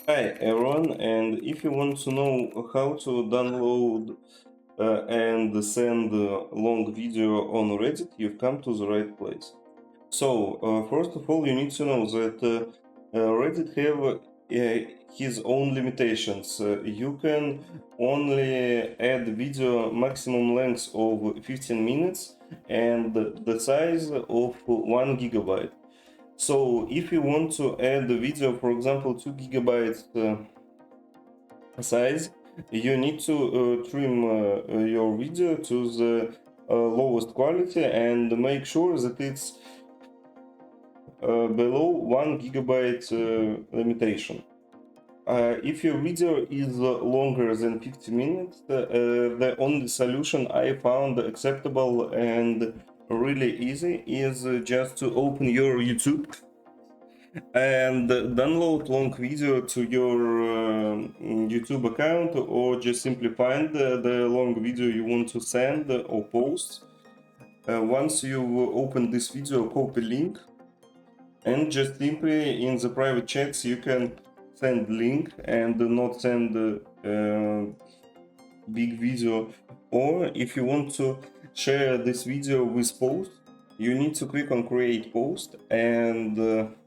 Hi everyone, and if you want to know how to download and send long video on Reddit, you've come to the right place. So, first of all, you need to know that Reddit have his own limitations. You can only add video maximum length of 15 minutes and the size of 1 gigabyte. So if you want to add a video, for example, 2 gigabytes size, you need to trim your video to the lowest quality and make sure that it's below 1 gigabyte limitation. If your video is longer than 50 minutes, the only solution I found acceptable and really easy is just to open your YouTube and download long video to your YouTube account, or just simply find the long video you want to send or post. Once you open this video, copy link and just simply in the private chats you can send link and not send big video. Or if you want to share this video with post, you need to click on create post, and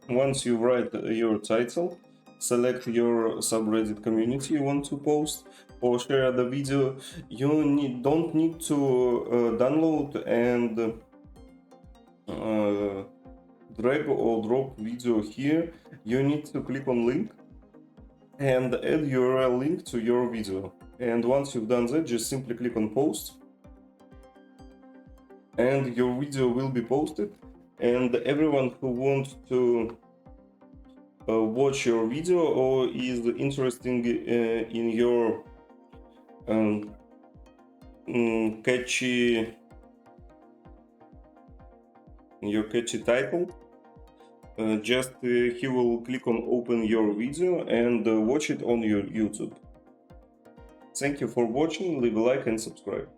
once you write your title, select your subreddit community you want to post or share the video. You don't need to download and drag or drop video here. You need to click on link and add URL link to your video. And once you've done that, just simply click on post and your video will be posted. And everyone who wants to watch your video or is interested in your catchy title, just he will click on open your video and watch it on your YouTube. Thank you for watching, leave a like and subscribe.